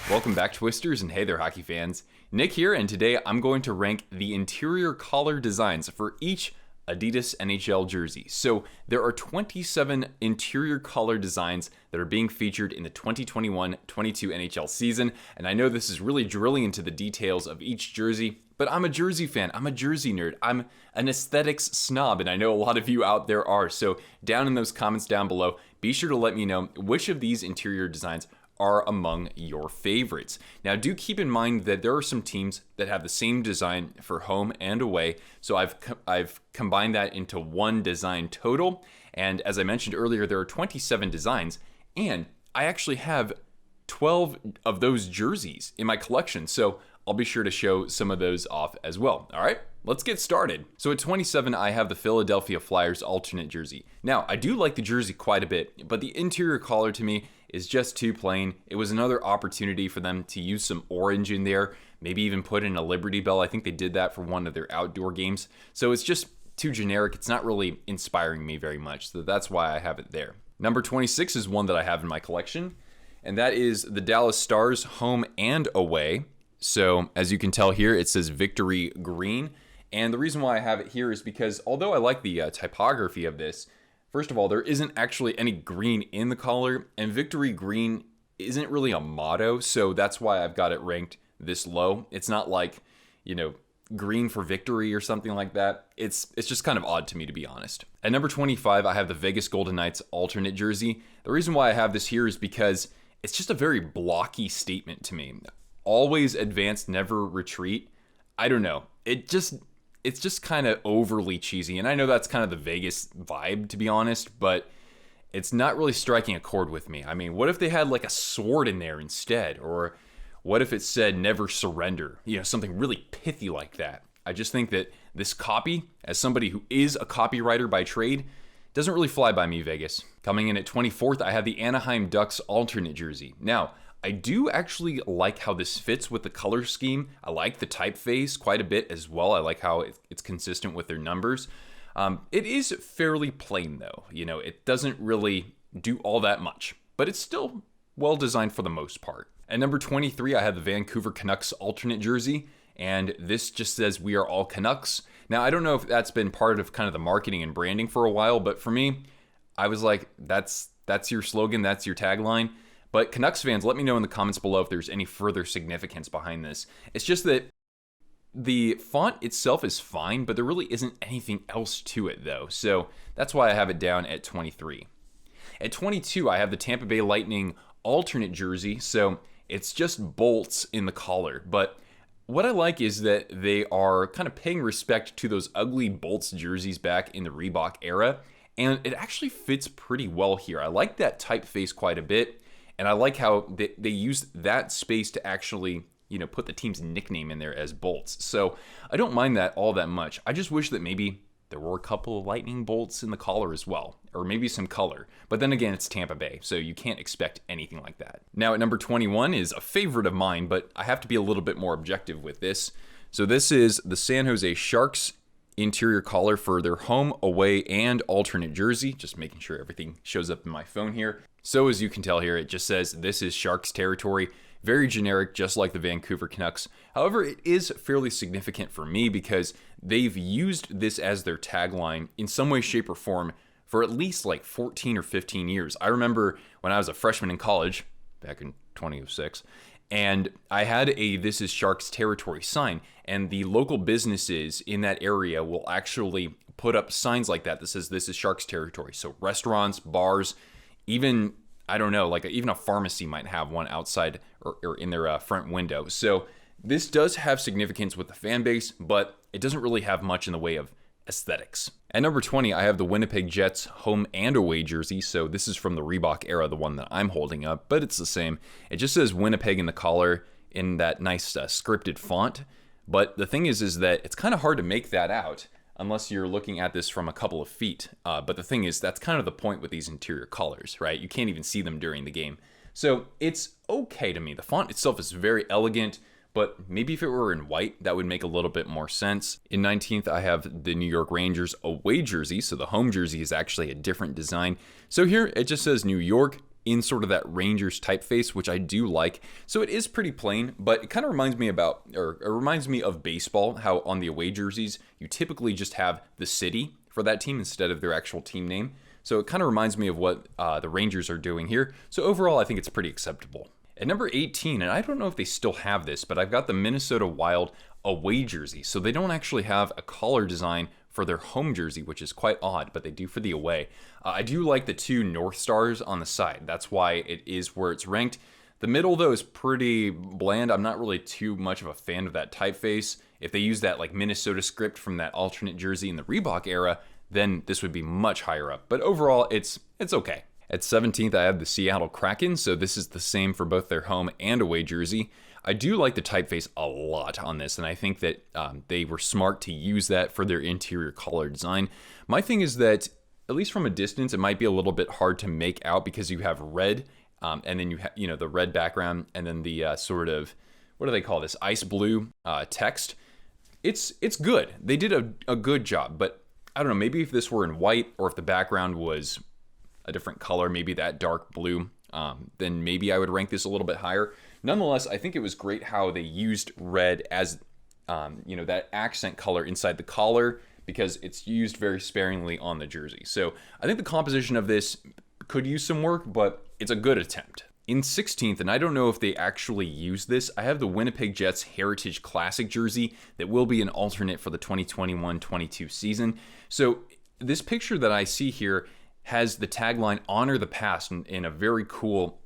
Welcome back, Twisters, and hey there, hockey fans. Nick here, and today I'm going to rank the interior collar designs for each Adidas NHL jersey. So there are 27 interior collar designs that are being featured in the 2021-22 NHL season, and I know this is really drilling into the details of each jersey, but I'm a jersey fan, I'm a jersey nerd, I'm an aesthetics snob, and I know a lot of you out there are. So down in those comments down below, be sure to let me know which of these interior designs are among your favorites. Now, do keep in mind that there are some teams that have the same design for home and away, so I've combined that into one design total, and as I mentioned earlier, there are 27 designs, and I actually have 12 of those jerseys in my collection, so I'll be sure to show some of those off as well. All right, let's get started. So at 27, I have the Philadelphia Flyers alternate jersey. Now, I do like the jersey quite a bit, but the interior collar to me is just too plain. It was another opportunity for them to use some orange in there, maybe even put in a Liberty Bell. I think they did that for one of their outdoor games. So it's just too generic. It's not really inspiring me very much. So that's why I have it there. Number 26 is one that I have in my collection, and that is the Dallas Stars home and away. So as you can tell here, it says Victory Green. And the reason why I have it here is because although I like the typography of this, first of all, there isn't actually any green in the collar, and Victory Green isn't really a motto, so that's why I've got it ranked this low. It's not like, green for victory or something like that. It's just kind of odd to me, to be honest. At number 25, I have the Vegas Golden Knights alternate jersey. The reason why I have this here is because it's just a very blocky statement to me. Always advance, never retreat. I don't know. It's just kind of overly cheesy, and I know that's kind of the Vegas vibe, to be honest, but it's not really striking a chord with me. I mean, what if they had like a sword in there instead? Or what if it said never surrender? Something really pithy like that. I just think that this copy, as somebody who is a copywriter by trade, doesn't really fly by me, Vegas. Coming in at 24th, I have the Anaheim Ducks alternate jersey. Now, I do actually like how this fits with the color scheme. I like the typeface quite a bit as well. I like how it's consistent with their numbers. It is fairly plain though. It doesn't really do all that much, but it's still well designed for the most part. At number 23, I have the Vancouver Canucks alternate jersey, and this just says "We are all Canucks." Now, I don't know if that's been part of kind of the marketing and branding for a while, but for me, I was like, that's your slogan, that's your tagline. But Canucks fans, let me know in the comments below if there's any further significance behind this. It's just that the font itself is fine, but there really isn't anything else to it though. So that's why I have it down at 23. At 22, I have the Tampa Bay Lightning alternate jersey. So it's just bolts in the collar. But what I like is that they are kind of paying respect to those ugly bolts jerseys back in the Reebok era. And it actually fits pretty well here. I like that typeface quite a bit. And I like how they use that space to actually, put the team's nickname in there as bolts. So I don't mind that all that much. I just wish that maybe there were a couple of lightning bolts in the collar as well, or maybe some color. But then again, it's Tampa Bay, so you can't expect anything like that. Now at number 21 is a favorite of mine, but I have to be a little bit more objective with this. So this is the San Jose Sharks interior collar for their home, away, and alternate jersey. Just making sure everything shows up in my phone here. So as you can tell here, it just says this is Sharks territory. Very generic, just like the Vancouver Canucks. However, it is fairly significant for me because they've used this as their tagline in some way, shape, or form for at least like 14 or 15 years. I remember when I was a freshman in college, back in 2006, and I had a "This is Sharks territory" sign, and the local businesses in that area will actually put up signs like that says "This is Sharks territory." So restaurants, bars, even, I don't know, like even a pharmacy might have one outside or in their front window. So this does have significance with the fan base, but it doesn't really have much in the way of aesthetics. At number 20, I have the Winnipeg Jets home and away jersey. So this is from the Reebok era, the one that I'm holding up, but it's the same. It just says Winnipeg in the collar in that nice scripted font. But the thing is that it's kind of hard to make that out unless you're looking at this from a couple of feet. But the thing is, that's kind of the point with these interior colors, right? You can't even see them during the game. So it's okay to me. The font itself is very elegant, but maybe if it were in white, that would make a little bit more sense. In 19th, I have the New York Rangers away jersey. So the home jersey is actually a different design. So here it just says New York in sort of that Rangers typeface, which I do like. So it is pretty plain, but it kind of reminds me of baseball, how on the away jerseys, you typically just have the city for that team instead of their actual team name. So it kind of reminds me of what the Rangers are doing here. So overall, I think it's pretty acceptable. At number 18, and I don't know if they still have this, but I've got the Minnesota Wild away jersey. So they don't actually have a collar design for their home jersey, which is quite odd, but they do for the away. I do like the two North Stars on the side. That's why it is where it's ranked. The middle, though, is pretty bland. I'm not really too much of a fan of that typeface. If they use that like Minnesota script from that alternate jersey in the Reebok era, then this would be much higher up. But overall, it's okay. At 17th, I have the Seattle Kraken, so this is the same for both their home and away jersey. I do like the typeface a lot on this, and I think that they were smart to use that for their interior collar design. My thing is that, at least from a distance, it might be a little bit hard to make out because you have red, and then you have the red background, and then the sort of, what do they call this, ice blue text. It's good. They did a good job, but I don't know, maybe if this were in white or if the background was a different color, maybe that dark blue, then maybe I would rank this a little bit higher. Nonetheless, I think it was great how they used red as, that accent color inside the collar because it's used very sparingly on the jersey. So I think the composition of this could use some work, but it's a good attempt. In 16th, and I don't know if they actually use this, I have the Winnipeg Jets Heritage Classic jersey that will be an alternate for the 2021-22 season. So this picture that I see here has the tagline "Honor the Past" in a very cool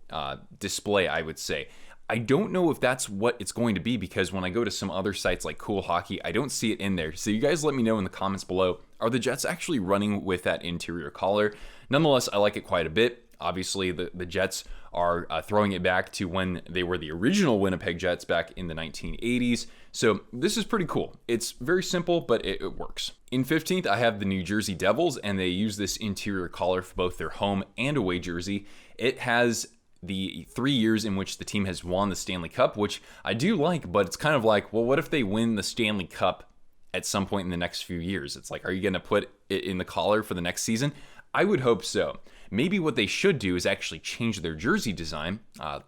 display, I would say. I don't know if that's what it's going to be because when I go to some other sites like Cool Hockey, I don't see it in there. So you guys let me know in the comments below, are the Jets actually running with that interior collar? Nonetheless, I like it quite a bit. Obviously, the Jets are throwing it back to when they were the original Winnipeg Jets back in the 1980s. So this is pretty cool. It's very simple, but it works. In 15th, I have the New Jersey Devils, and they use this interior collar for both their home and away jersey. It has the 3 years in which the team has won the Stanley Cup, which I do like, but it's kind of like, well, what if they win the Stanley Cup at some point in the next few years? It's like, are you going to put it in the collar for the next season? I would hope so. Maybe what they should do is actually change their jersey design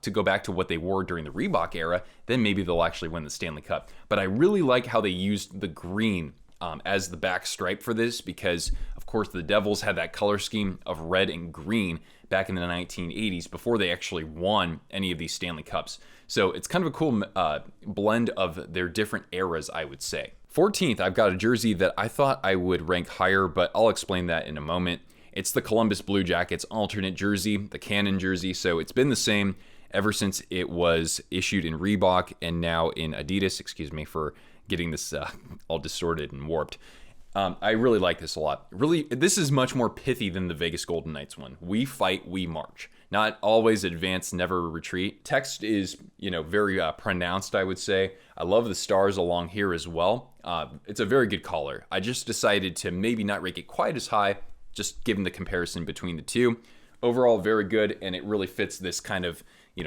to go back to what they wore during the Reebok era. Then maybe they'll actually win the Stanley Cup. But I really like how they used the green as the back stripe for this because, of course, the Devils had that color scheme of red and green back in the 1980s before they actually won any of these Stanley Cups. So it's kind of a cool blend of their different eras, I would say. 14th, I've got a jersey that I thought I would rank higher, but I'll explain that in a moment. It's the Columbus Blue Jackets alternate jersey, the Cannon jersey. So it's been the same ever since it was issued in Reebok and now in Adidas. Excuse me for getting this all distorted and warped. I really like this a lot. Really, this is much more pithy than the Vegas Golden Knights one. We fight, we march. Not always advance, never retreat. Text is, very pronounced, I would say. I love the stars along here as well. It's a very good collar. I just decided to maybe not rank it quite as high, just given the comparison between the two. Overall, very good, and it really fits this kind of,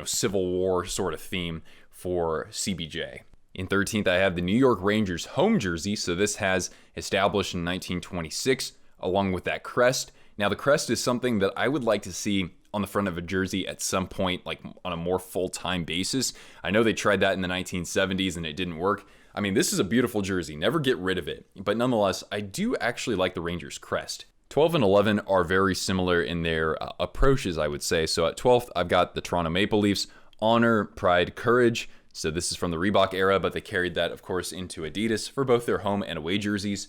Civil War sort of theme for CBJ. In 13th, I have the New York Rangers home jersey, so this has established in 1926, along with that crest. Now, the crest is something that I would like to see on the front of a jersey at some point, like on a more full-time basis. I know they tried that in the 1970s and it didn't work. I mean, this is a beautiful jersey, never get rid of it. But nonetheless, I do actually like the Rangers crest. 12 and 11 are very similar in their approaches, I would say. So at 12th, I've got the Toronto Maple Leafs, honor, pride, courage. So this is from the Reebok era, but they carried that, of course, into Adidas for both their home and away jerseys.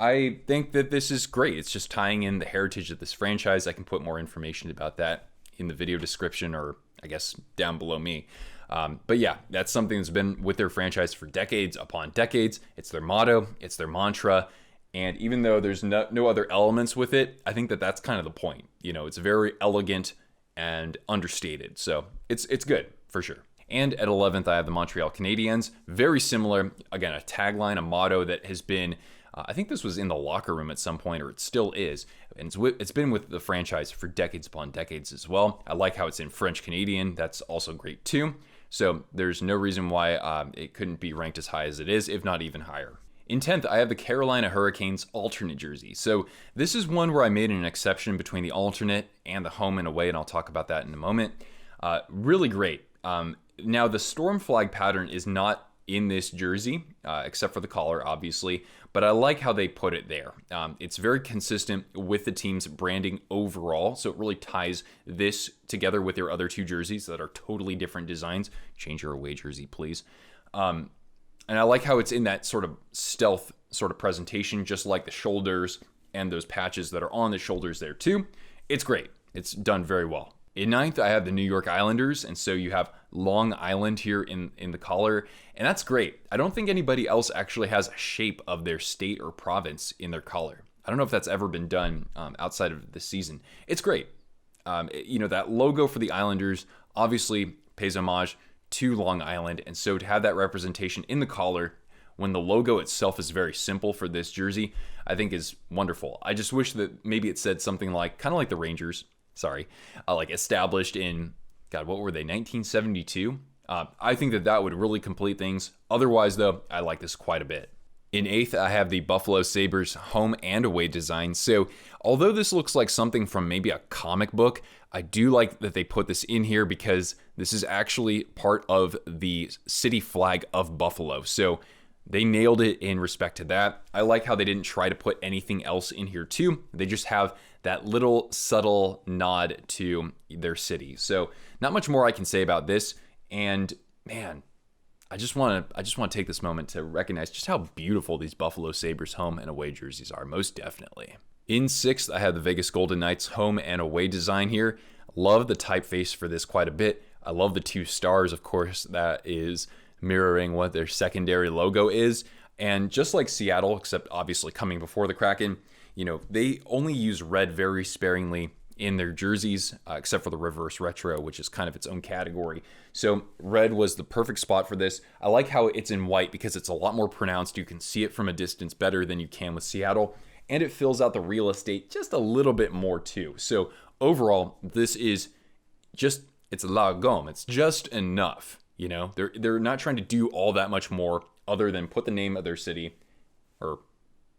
I think that this is great. It's just tying in the heritage of this franchise. I can put more information about that in the video description or, I guess, down below me. But yeah, that's something that's been with their franchise for decades upon decades. It's their motto. It's their mantra. And even though there's no other elements with it, I think that that's kind of the point. It's very elegant and understated. So it's good for sure. And at 11th, I have the Montreal Canadiens. Very similar. Again, a tagline, a motto that has been, I think this was in the locker room at some point, or it still is. And it's been with the franchise for decades upon decades as well. I like how it's in French Canadian. That's also great too. So there's no reason why it couldn't be ranked as high as it is, if not even higher. In 10th, I have the Carolina Hurricanes alternate jersey. So this is one where I made an exception between the alternate and the home and away, and I'll talk about that in a moment. Really great. Now, the storm flag pattern is not in this jersey, except for the collar, obviously, but I like how they put it there. It's very consistent with the team's branding overall, so it really ties this together with their other two jerseys that are totally different designs. Change your away jersey, please. And I like how it's in that sort of stealth sort of presentation, just like the shoulders and those patches that are on the shoulders there too. It's great. It's done very well. In 9th, I have the New York Islanders, and so you have Long Island here in the collar, and that's great. I don't think anybody else actually has a shape of their state or province in their collar. I don't know if that's ever been done outside of the season. It's great. That logo for the Islanders obviously pays homage to Long Island, and so to have that representation in the collar when the logo itself is very simple for this jersey, I think is wonderful. I just wish that maybe it said something like, kind of like the Rangers, like established in, what were they, 1972? I think that would really complete things. Otherwise, though, I like this quite a bit. In 8th, I have the Buffalo Sabres home and away design. So although this looks like something from maybe a comic book, I do like that they put this in here because this is actually part of the city flag of Buffalo. So they nailed it in respect to that. I like how they didn't try to put anything else in here too. They just have that little subtle nod to their city. So not much more I can say about this. And man, I just want to take this moment to recognize just how beautiful these Buffalo Sabres home and away jerseys are, most definitely. In 6th, I have the Vegas Golden Knights home and away design here. Love the typeface for this quite a bit. I love the 2 stars, of course, that is mirroring what their secondary logo is. And just like Seattle, except obviously coming before the Kraken, they only use red very sparingly in their jerseys, except for the reverse retro, which is kind of its own category. So red was the perfect spot for this. I like how it's in white because it's a lot more pronounced. You can see it from a distance better than you can with Seattle, and it fills out the real estate just a little bit more too. So overall, this is it's la gomme. It's just enough. They're not trying to do all that much more other than put the name of their city, or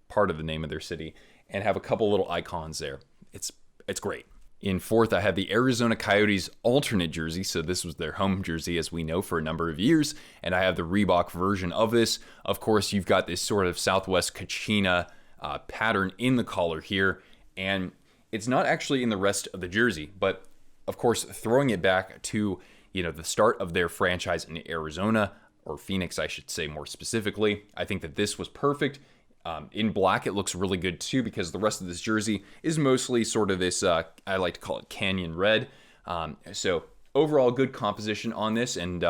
part of the name of their city, and have a couple little icons there. It's great. In 4th, I have the Arizona Coyotes alternate jersey. So this was their home jersey, as we know, for a number of years. And I have the Reebok version of this. Of course, you've got this sort of Southwest Kachina pattern in the collar here. And it's not actually in the rest of the jersey. But, of course, throwing it back to, the start of their franchise in Arizona, or Phoenix, I should say more specifically, I think that this was perfect. In black, it looks really good too because the rest of this jersey is mostly sort of this, I like to call it canyon red. So overall, good composition on this, and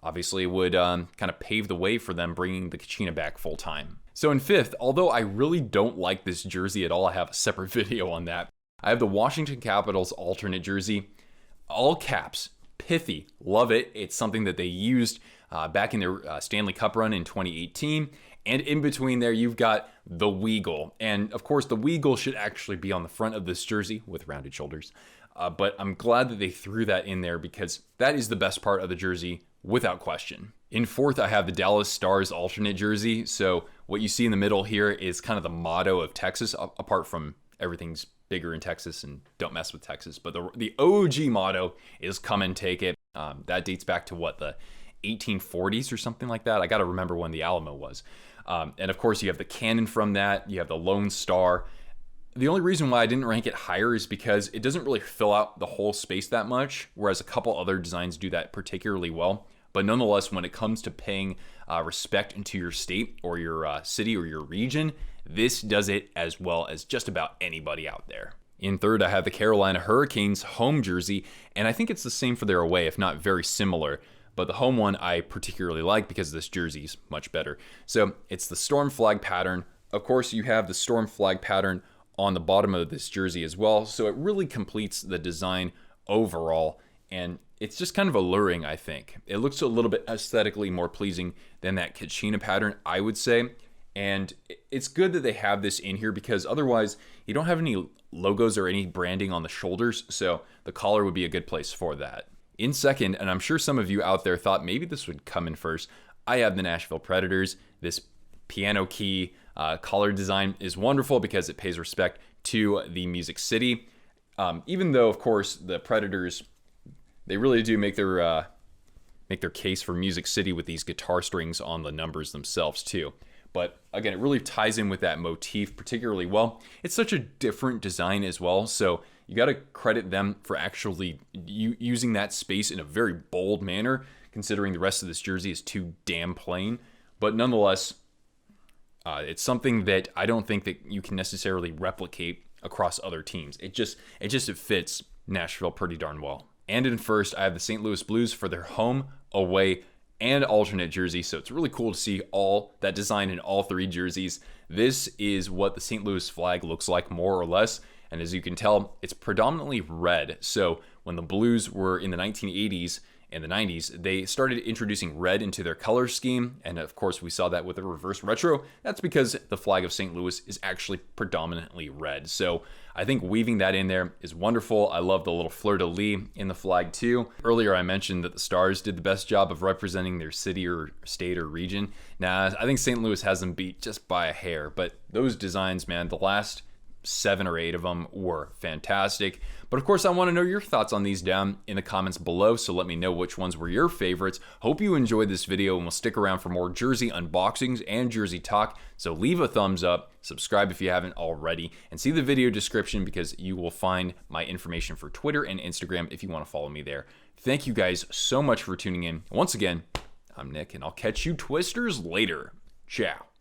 obviously would kind of pave the way for them bringing the Kachina back full time. So in 5th, although I really don't like this jersey at all, I have a separate video on that. I have the Washington Capitals alternate jersey, all caps, pithy, love it. It's something that they used back in their Stanley Cup run in 2018. And in between there, you've got the Weagle. And of course, the Weagle should actually be on the front of this jersey with rounded shoulders. But I'm glad that they threw that in there because that is the best part of the jersey without question. In 4th, I have the Dallas Stars alternate jersey. So what you see in the middle here is kind of the motto of Texas, apart from everything's bigger in Texas and don't mess with Texas. But the OG motto is come and take it. That dates back to the 1840s or something like that. I got to remember when the Alamo was. And of course, you have the cannon from that. You have the Lone Star. The only reason why I didn't rank it higher is because it doesn't really fill out the whole space that much, whereas a couple other designs do that particularly well. But nonetheless, when it comes to paying respect into your state or your city or your region, this does it as well as just about anybody out there. In 3rd, I have the Carolina Hurricanes home jersey, and I think it's the same for their away, if not very similar. But the home one I particularly like because this jersey's much better. So it's the storm flag pattern. Of course, you have the storm flag pattern on the bottom of this jersey as well. So it really completes the design overall. And it's just kind of alluring, I think. It looks a little bit aesthetically more pleasing than that Kachina pattern, I would say. And it's good that they have this in here because otherwise you don't have any logos or any branding on the shoulders. So the collar would be a good place for that. In 2nd, and I'm sure some of you out there thought maybe this would come in first, I have the Nashville Predators, this piano key collar design is wonderful because it pays respect to the Music City. Even though, of course, the Predators, they really do make their case for Music City with these guitar strings on the numbers themselves too. But again, it really ties in with that motif particularly well. It's such a different design as well, so you got to credit them for actually using that space in a very bold manner, considering the rest of this jersey is too damn plain. But nonetheless, it's something that I don't think that you can necessarily replicate across other teams. It fits Nashville pretty darn well. And in first, I have the St. Louis Blues for their home, away, and alternate jersey. So it's really cool to see all that design in all three jerseys. This is what the St. Louis flag looks like, more or less. And as you can tell, it's predominantly red. So when the Blues were in the 1980s and the 90s, they started introducing red into their color scheme. And of course, we saw that with the reverse retro. That's because the flag of St. Louis is actually predominantly red. So I think weaving that in there is wonderful. I love the little fleur-de-lis in the flag too. Earlier, I mentioned that the Stars did the best job of representing their city or state or region. Now, I think St. Louis has them beat just by a hair, but those designs, man, the last 7 or 8 of them were fantastic. But of course, I want to know your thoughts on these down in the comments below, so let me know which ones were your favorites. Hope you enjoyed this video, and we'll stick around for more jersey unboxings and jersey talk. So leave a thumbs up, subscribe if you haven't already, and see the video description because you will find my information for Twitter and Instagram if you want to follow me there. Thank you guys so much for tuning in. Once again, I'm Nick, and I'll catch you Twisters later. Ciao.